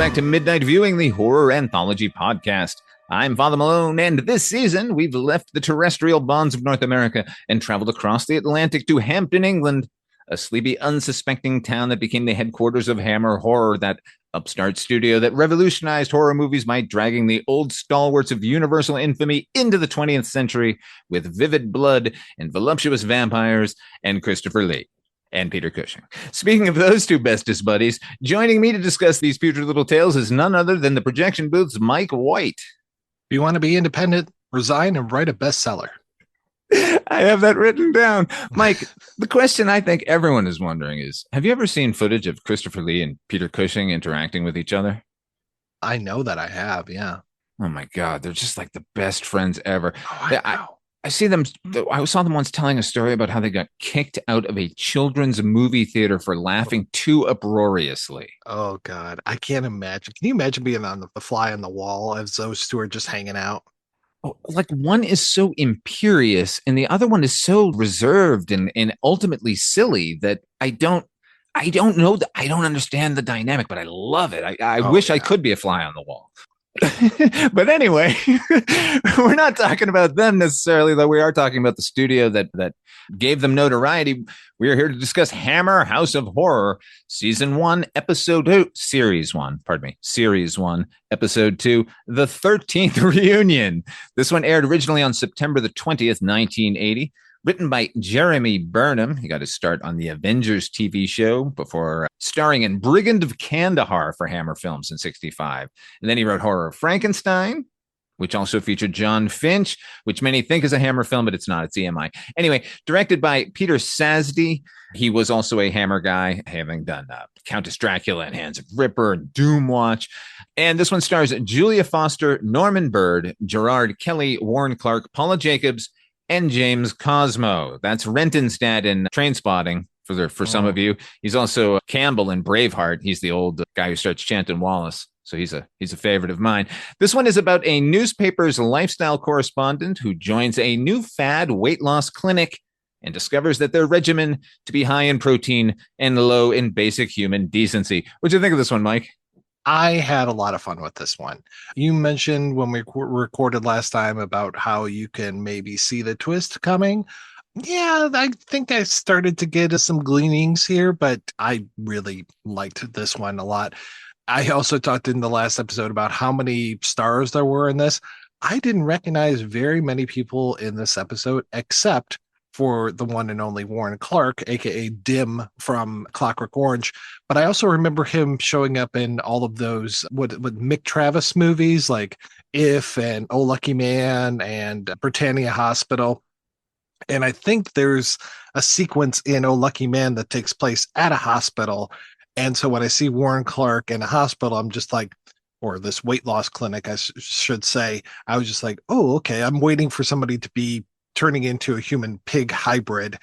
back to Midnight Viewing, the Horror Anthology Podcast. I'm Father Malone, and this season we've left the terrestrial bonds of North America and traveled across the Atlantic to Hampton, England, a sleepy, unsuspecting town that became the headquarters of Hammer Horror, that upstart studio that revolutionized horror movies by dragging the old stalwarts of universal infamy into the 20th century with vivid blood and voluptuous vampires and Christopher Lee. And Peter Cushing. Speaking of those two bestest buddies, joining me to discuss these putrid little tales is none other than the projection booth's Mike White. If you want to be independent, resign and write a bestseller. I have that written down. Mike, the question I think everyone is wondering is, have you ever seen footage of Christopher Lee and Peter Cushing interacting with each other? I know that I have, yeah. Oh my God, they're just like the best friends ever. Oh, I know. I saw them once telling a story about how they got kicked out of a children's movie theater for laughing too uproariously. Oh, God. I can't imagine. Can you imagine being on the fly on the wall as those two are just hanging out? Oh, like one is so imperious and the other one is so reserved and ultimately silly that I don't know that I don't understand the dynamic, but I love it. I wish I could be a fly on the wall. But anyway, we're not talking about them necessarily, though we are talking about the studio that gave them notoriety. We are here to discuss Hammer House of Horror, Series 1, Episode 2, Episode 2, The 13th Reunion. This one aired originally on September the 20th, 1980. Written by Jeremy Burnham. He got his start on the Avengers TV show before starring in Brigand of Kandahar for Hammer Films in 1965. And then he wrote Horror of Frankenstein, which also featured John Finch, which many think is a Hammer film, but it's not. It's EMI. Anyway, directed by Peter Sasdy. He was also a Hammer guy, having done Countess Dracula and Hands of Ripper and Doomwatch. And this one stars Julia Foster, Norman Bird, Gerard Kelly, Warren Clark, Paula Jacobs, and James Cosmo. That's Renton's dad in Trainspotting for some of you. He's also Campbell in Braveheart. He's the old guy who starts chanting Wallace. So he's a favorite of mine. This one is about a newspaper's lifestyle correspondent who joins a new fad weight loss clinic and discovers that their regimen to be high in protein and low in basic human decency. What do you think of this one, Mike? I had a lot of fun with this one. You mentioned when we recorded last time about how you can maybe see the twist coming. Yeah, I think I started to get some gleanings here, but I really liked this one a lot. I also talked in the last episode about how many stars there were in this. I didn't recognize very many people in this episode, except for the one and only Warren Clark, aka Dim from Clockwork Orange. But I also remember him showing up in all of those what Mick Travis movies like If and Oh Lucky Man and Britannia Hospital. And I think there's a sequence in Oh Lucky Man that takes place at a hospital. And so when I see Warren Clark in a hospital, I'm just like, or this weight loss clinic, I should say, I was just like, oh, okay, I'm waiting for somebody to be turning into a human pig hybrid.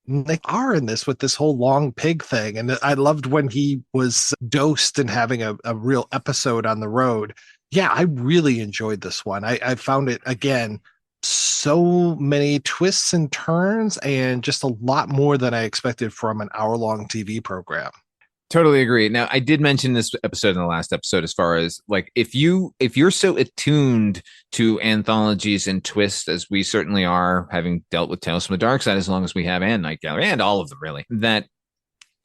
And they are in this with this whole long pig thing. And I loved when he was dosed and having a real episode on the road. Yeah, I really enjoyed this one. I found it, again, so many twists and turns and just a lot more than I expected from an hour-long TV program. Totally agree. Now, I did mention this episode in the last episode as far as like if you're so attuned to anthologies and twists as we certainly are, having dealt with Tales from the Dark Side as long as we have, and Night Gallery and all of them really, that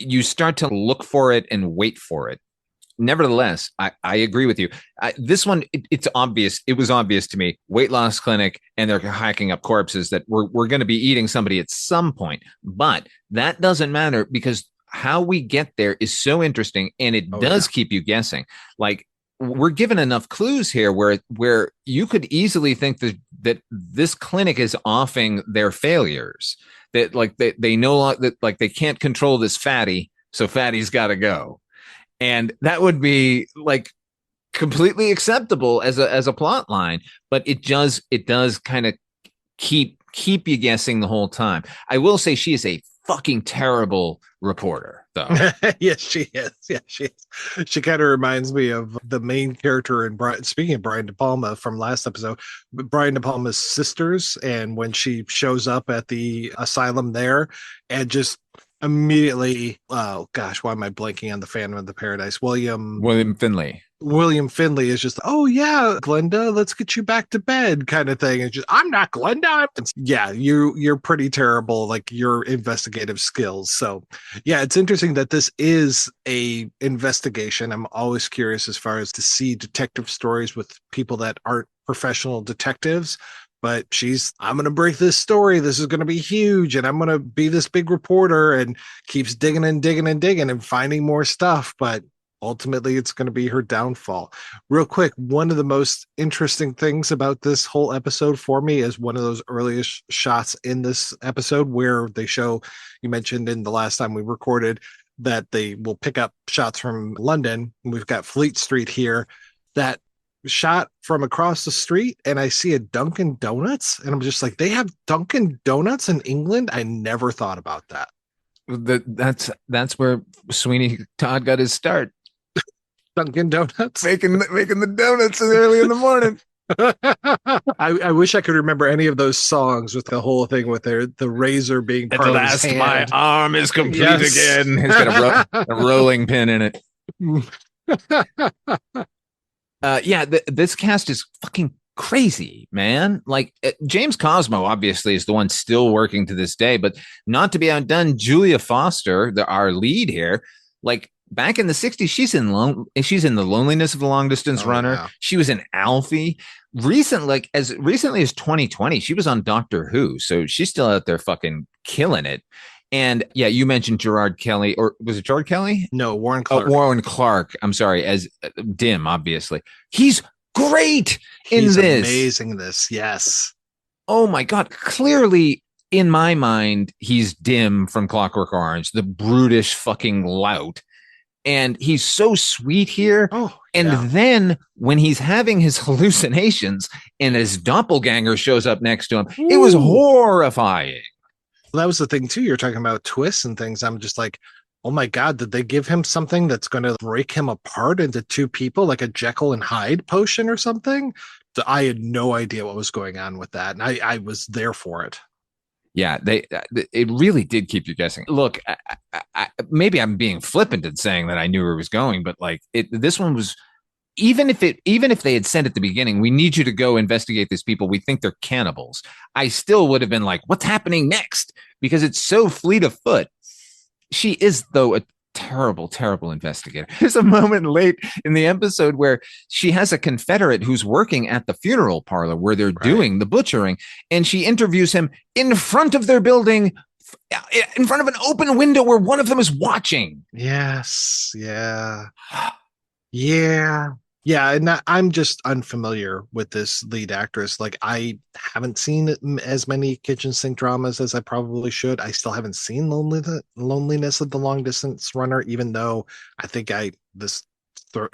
you start to look for it and wait for it. Nevertheless, I agree with you. This one, it's obvious. It was obvious to me. Weight loss clinic, and they're hacking up corpses that we're going to be eating somebody at some point. But that doesn't matter because how we get there is so interesting, and it does keep you guessing. Like we're given enough clues here where you could easily think that this clinic is offing their failures. That like they know that like they can't control this fatty, so fatty's got to go. And that would be like completely acceptable as a plot line, but it does kind of keep you guessing the whole time. I will say she is a fucking terrible reporter, though. Yes, she is. Yeah, she is. She kind of reminds me of the main character in speaking of Brian De Palma from last episode, Brian De Palma's sisters, and when she shows up at the asylum there and just immediately, oh gosh, why am I blanking on the Phantom of the Paradise? William Finley. William Finley is just, oh yeah, Glenda, let's get you back to bed kind of thing. It's just, I'm not Glenda. Yeah, you're pretty terrible, like your investigative skills. So yeah, it's interesting that this is a investigation. I'm always curious as far as to see detective stories with people that aren't professional detectives. But I'm going to break this story. This is going to be huge. And I'm going to be this big reporter, and keeps digging and digging and digging and finding more stuff. But ultimately, it's going to be her downfall. Real quick, one of the most interesting things about this whole episode for me is one of those earliest shots in this episode where they show, you mentioned in the last time we recorded, that they will pick up shots from London. We've got Fleet Street here. That shot from across the street, and I see a Dunkin' Donuts, and I'm just like, they have Dunkin' Donuts in England? I never thought about that. That's where Sweeney Todd got his start. Dunkin' Donuts, making the donuts early in the morning. I wish I could remember any of those songs with the whole thing with the razor being part At of last, his hand. my arm is complete Yes. again. It's got a rolling pin in it. This cast is fucking crazy, man. Like James Cosmo obviously is the one still working to this day, but not to be outdone, Julia Foster, our lead here, like back in the 60s, she's in The Loneliness of the Long Distance Runner. Yeah. She was in Alfie. As recently as 2020, she was on Doctor Who. So she's still out there fucking killing it. And yeah, you mentioned Gerard Kelly, or was it Gerard Kelly? No, Warren Clark. Warren Clark. I'm sorry, as Dim, obviously. He's great in this. Amazing in this, yes. Oh my God. Clearly, in my mind, he's Dim from Clockwork Orange, the brutish fucking lout. And he's so sweet here. Oh, and yeah. then when he's having his hallucinations and his doppelganger shows up next to him, it was horrifying. Well, that was the thing too. You're talking about twists and things. I'm just like, oh my God, did they give him something that's going to break him apart into two people, like a Jekyll and Hyde potion or something? I had no idea what was going on with that. And I was there for it. Yeah, it really did keep you guessing. Look, maybe I'm being flippant in saying that I knew where it was going, but like this one was, even if they had said at the beginning, we need you to go investigate these people, we think they're cannibals, I still would have been like, what's happening next? Because it's so fleet of foot. She is, though, a terrible, terrible investigator. There's a moment late in the episode where she has a Confederate who's working at the funeral parlor where they're doing the butchering, and she interviews him in front of their building, in front of an open window where one of them is watching. Yes. Yeah. Yeah. Yeah. And I'm just unfamiliar with this lead actress. Like, I haven't seen as many kitchen sink dramas as I probably should. I still haven't seen Loneliness of the Long Distance Runner, even though I think this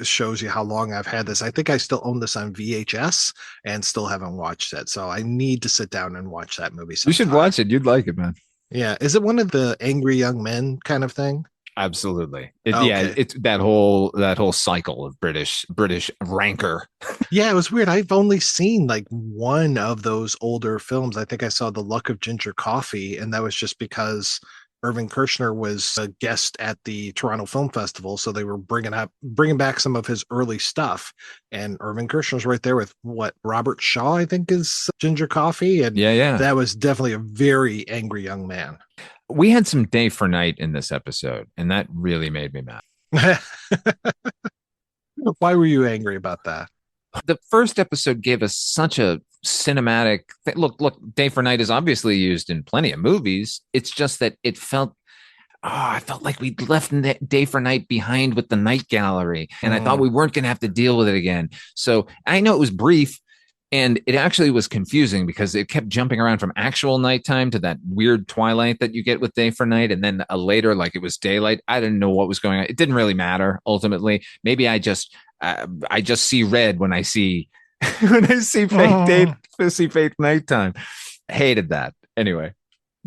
shows you how long I've had this. I think I still own this on VHS and still haven't watched it. So I need to sit down and watch that movie sometime. You should watch it. You'd like it, man. Yeah. Is it one of the angry young men kind of thing? Absolutely. Okay. Yeah, it's that whole cycle of British rancor. Yeah, it was weird. I've only seen like one of those older films. I think I saw The Luck of Ginger Coffee, and that was just because Irving Kershner was a guest at the Toronto Film Festival, so they were bringing back some of his early stuff. And Irving Kershner's right there with Robert Shaw, I think, is Ginger Coffee, and yeah, that was definitely a very angry young man. We had some Day for Night in this episode, and that really made me mad. Why were you angry about that? The first episode gave us such a cinematic thing. Look, Day for Night is obviously used in plenty of movies. It's just that I felt like we'd left Day for Night behind with the Night Gallery, and I thought we weren't going to have to deal with it again. So I know it was brief, and it actually was confusing because it kept jumping around from actual nighttime to that weird twilight that you get with Day for Night, and then later, like it was daylight. I didn't know what was going on. It didn't really matter ultimately. Maybe I just see red when I see fake nighttime. Hated that. Anyway,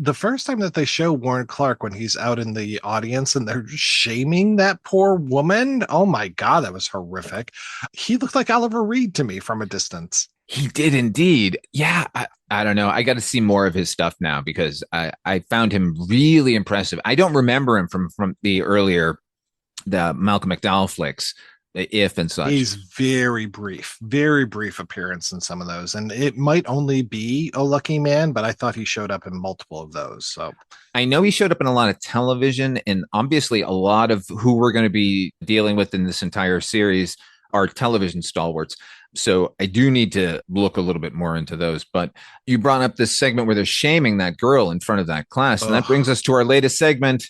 the first time that they show Warren Clark when he's out in the audience and they're shaming that poor woman, oh my God, that was horrific. He looked like Oliver Reed to me from a distance. He did indeed. Yeah, I don't know. I got to see more of his stuff now because I found him really impressive. I don't remember him from the earlier the Malcolm McDowell flicks, the If and such. He's very brief appearance in some of those. And it might only be a lucky man, but I thought he showed up in multiple of those. So I know he showed up in a lot of television, and obviously a lot of who we're going to be dealing with in this entire series are television stalwarts. So I do need to look a little bit more into those. But you brought up this segment where they're shaming that girl in front of that class. And that brings us to our latest segment.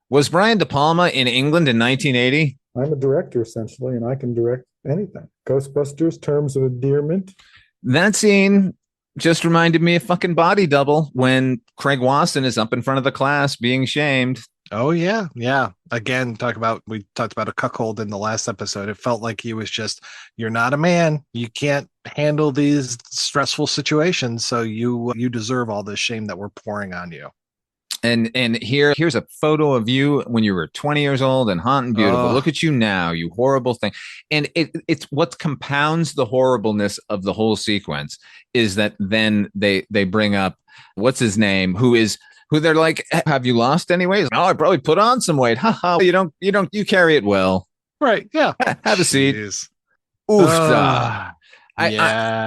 Was Brian De Palma in England in 1980? I'm a director, essentially, and I can direct anything. Ghostbusters, Terms of Endearment. That scene just reminded me of fucking Body Double when Craig Wasson is up in front of the class being shamed. oh yeah, yeah. Again, we talked about a cuckold in the last episode. It felt like he was just, you're not a man. You can't handle these stressful situations, so you deserve all this shame that we're pouring on you. And here's a photo of you when you were 20 years old and hot and beautiful. Look at you now, you horrible thing. And it's what compounds the horribleness of the whole sequence is that then they bring up what's his name, who they're like, have you lost anyways? Oh, I probably put on some weight. Ha. You carry it well. Right. Yeah. Have a seat. Jeez. Oof. Yeah.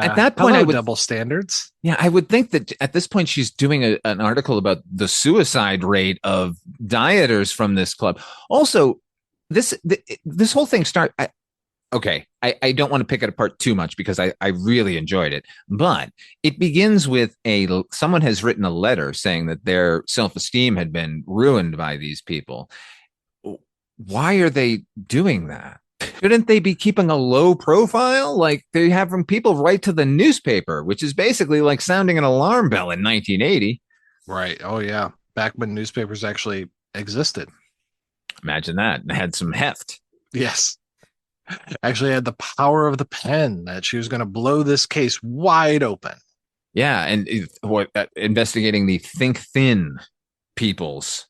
At that point, Hello, I would double standards. Yeah, I would think that at this point she's doing an article about the suicide rate of dieters from this club. Also, this whole thing I don't want to pick it apart too much because I really enjoyed it, but it begins with someone has written a letter saying that their self-esteem had been ruined by these people. Why are they doing that? Shouldn't they be keeping a low profile? Like they having people write to the newspaper, which is basically like sounding an alarm bell in 1980. Right. Oh yeah. Back when newspapers actually existed. Imagine that. And had some heft. Yes. Actually had the power of the pen that she was going to blow this case wide open. Yeah. And investigating the Think Thin peoples.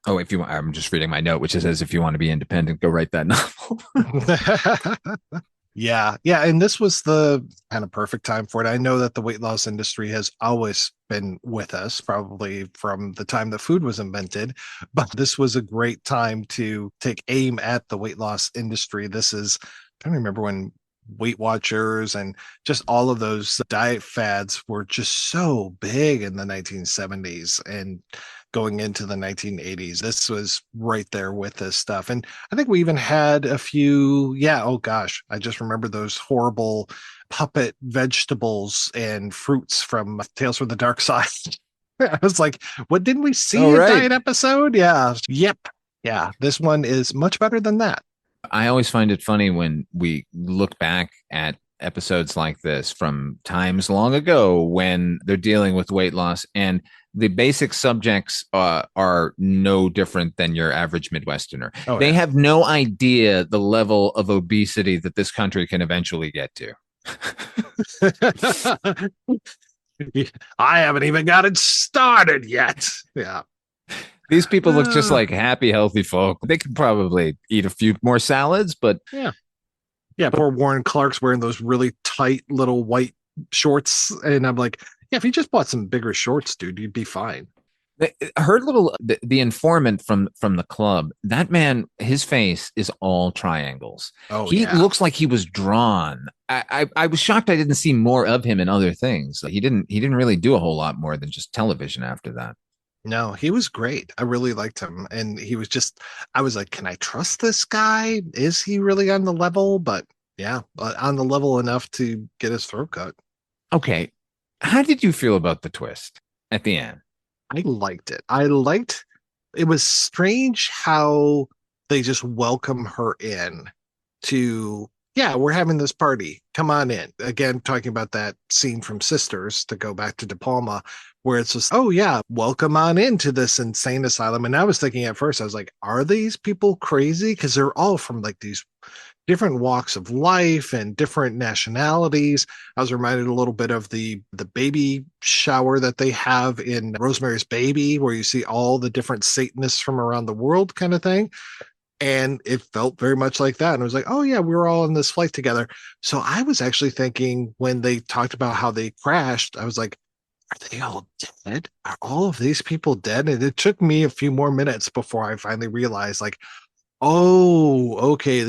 Oh, if you want, I'm just reading my note, which says, if you want to be independent, go write that novel. Yeah. Yeah. And this was the kind of perfect time for it. I know that the weight loss industry has always been with us, probably from the time that food was invented, but this was a great time to take aim at the weight loss industry. I don't remember when Weight Watchers and just all of those diet fads were just so big in the 1970s and going into the 1980s. This was right there with this stuff. And I think we even had a few, oh gosh, I just remember those horrible puppet vegetables and fruits from Tales from the Dark Side. I was like, what didn't we see in diet episode? Yeah. Yep. Yeah. This one is much better than that. I always find it funny when we look back at episodes like this from times long ago when they're dealing with weight loss and the basic subjects are no different than your average Midwesterner. They have no idea the level of obesity that this country can eventually get to. I haven't even got it started yet. Yeah. These people look just like happy, healthy folk. They could probably eat a few more salads, but yeah. Poor Warren Clark's wearing those really tight little white shorts, and I'm like, yeah, if you just bought some bigger shorts, dude, you'd be fine. The informant from the club, that man, his face is all triangles. He looks like he was drawn. I was shocked I didn't see more of him in other things. He didn't really do a whole lot more than just television after that. No, he was great. I really liked him. And I was like, can I trust this guy? Is he really on the level? But yeah, on the level enough to get his throat cut. Okay. How did you feel about the twist at the end? I liked it. It was strange how they just welcome her in to, we're having this party. Come on in. Again, talking about that scene from Sisters, to go back to De Palma, where it's just, welcome on into this insane asylum. And I was thinking at first, I was like, are these people crazy? Because they're all from like these different walks of life and different nationalities. I was reminded a little bit of the baby shower that they have in Rosemary's Baby, where you see all the different Satanists from around the world kind of thing. And it felt very much like that. And I was like, oh, yeah, we were all on this flight together. So I was actually thinking when they talked about how they crashed, I was like, are they all dead? Are all of these people dead? And it took me a few more minutes before I finally realized, like, oh, okay,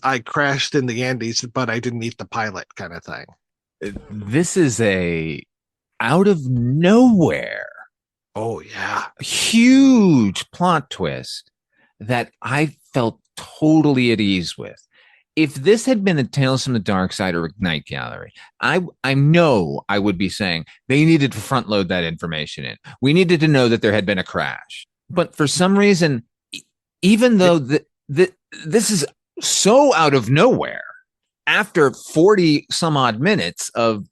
I crashed in the Andes, but I didn't eat the pilot kind of thing. This is a out of nowhere, Oh, yeah. huge plot twist that I felt totally at ease with. If this had been a Tales from the Dark Side or Ignite Gallery, I know I would be saying they needed to front load that information in. We needed to know that there had been a crash. But for some reason, even though this is so out of nowhere, after 40 some odd minutes of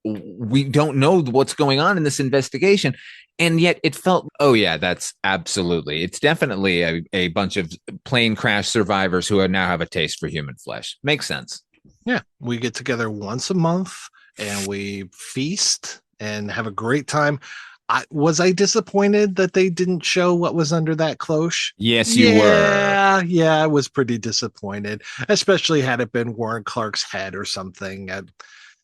we don't know what's going on in this investigation, and yet it felt, oh yeah, that's absolutely, it's definitely a bunch of plane crash survivors who now have a taste for human flesh. Makes sense. Yeah, we get together once a month and we feast and have a great time. Was I disappointed that they didn't show what was under that cloche? Yes, you were. Yeah, I was pretty disappointed, especially had it been Warren Clark's head or something.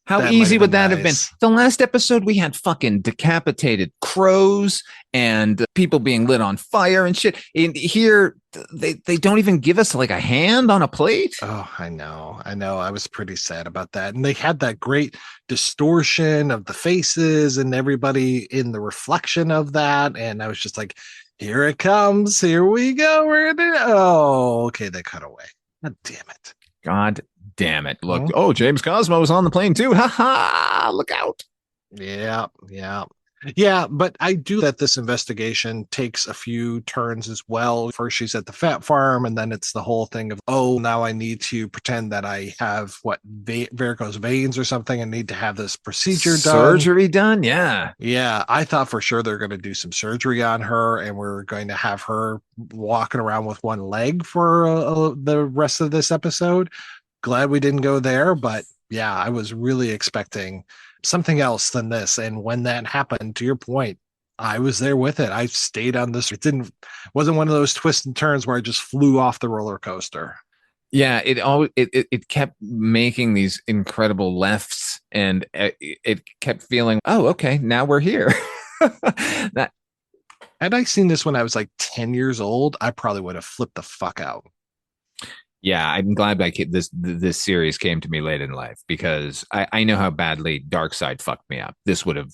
How easy would that have been? The last episode, we had fucking decapitated crows and people being lit on fire and shit. In here, they don't even give us like a hand on a plate. Oh, I know. I was pretty sad about that. And they had that great distortion of the faces and everybody in the reflection of that. And I was just like, here it comes. Here we go. Oh, okay. They cut away. God damn it. God damn it. Look, oh, James Cosmo was on the plane too. Ha ha, look out. Yeah. But I do that this investigation takes a few turns as well. First, she's at the fat farm, and then it's the whole thing of, oh, now I need to pretend that I have varicose veins or something and need to have this procedure surgery done. Yeah. I thought for sure they're going to do some surgery on her, and we're going to have her walking around with one leg for the rest of this episode. Glad we didn't go there, but yeah, I was really expecting something else than this. And when that happened, to your point, I was there with it. I stayed on this. Wasn't one of those twists and turns where I just flew off the roller coaster. Yeah, it kept making these incredible lefts, and it kept feeling, oh, okay, now we're here. Had I seen this when I was like 10 years old, I probably would have flipped the fuck out. Yeah, I'm glad this series came to me late in life, because I know how badly Dark Side fucked me up. This would have.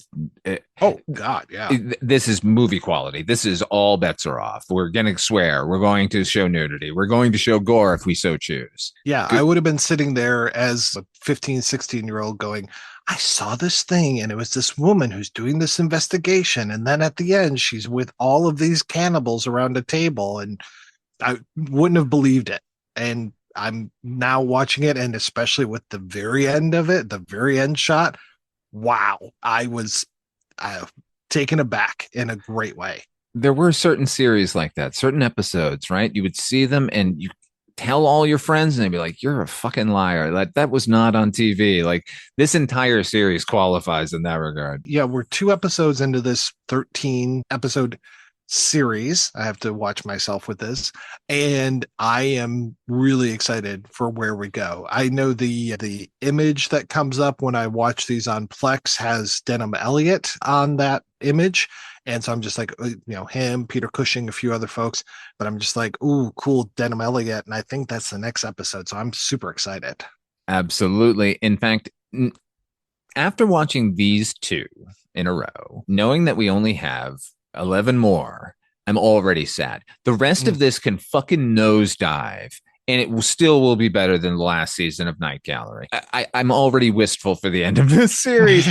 Oh God, yeah. This is movie quality. This is all bets are off. We're going to swear. We're going to show nudity. We're going to show gore if we so choose. Yeah, I would have been sitting there as a 15, 16-year-old going, I saw this thing, and it was this woman who's doing this investigation, and then at the end, she's with all of these cannibals around a table, and I wouldn't have believed it. And I'm now watching it, and especially with the very end of it, the very end shot, wow, I was taken aback in a great way. There were certain series like that, certain episodes, right? You would see them and you tell all your friends and they'd be like, you're a fucking liar. That was not on TV. Like, this entire series qualifies in that regard. Yeah, we're 2 episodes into this 13 episode series. I have to watch myself with this, and I am really excited for where we go. I know the image that comes up when I watch these on Plex has Denham Elliott on that image, and so I'm just like, him, Peter Cushing, a few other folks, but I'm just like, ooh, cool, Denham Elliott, and I think that's the next episode, so I'm super excited. Absolutely. In fact, after watching these 2 in a row, knowing that we only have 11 more, I'm already sad. The rest of this can fucking nosedive, and it will be better than the last season of Night Gallery. I'm already wistful for the end of this series.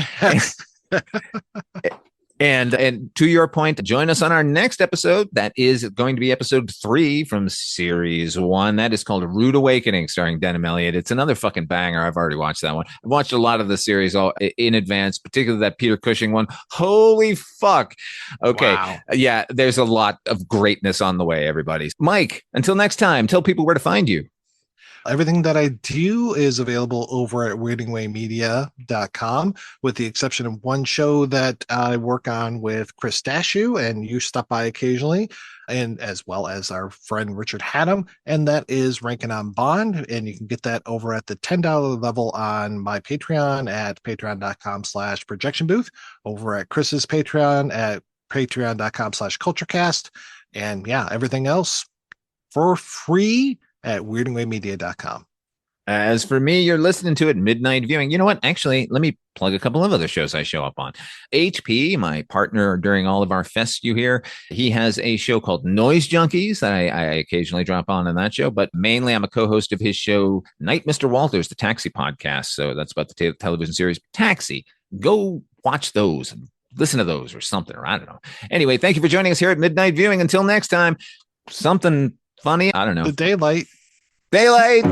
And to your point, join us on our next episode. That is going to be episode 3 from series 1. That is called Rude Awakening, starring Denham Elliott. It's another fucking banger. I've already watched that one. I've watched a lot of the series all in advance, particularly that Peter Cushing one. Holy fuck. Okay. Wow. Yeah, there's a lot of greatness on the way, everybody. Mike, until next time, tell people where to find you. Everything that I do is available over at weirdingwaymedia.com, with the exception of one show that I work on with Chris Dashew, and you stop by occasionally, and as well as our friend Richard Haddam, and that is Rankin on Bond. And you can get that over at the $10 level on my Patreon at patreon.com/projection booth, over at Chris's Patreon at patreon.com/culturecast. And yeah, everything else for free at weirdingwaymedia.com. As for me, you're listening to it midnight viewing. You know what? Actually, let me plug a couple of other shows I show up on. HP, my partner during all of our fests you hear, he has a show called Noise Junkies that I occasionally drop on in that show, but mainly I'm a co-host of his show, Night Mr. Walters, the Taxi podcast. So that's about the television series Taxi. Go watch those and listen to those or something, or I don't know. Anyway, thank you for joining us here at Midnight Viewing. Until next time, something funny. I don't know. The daylight. Daylight.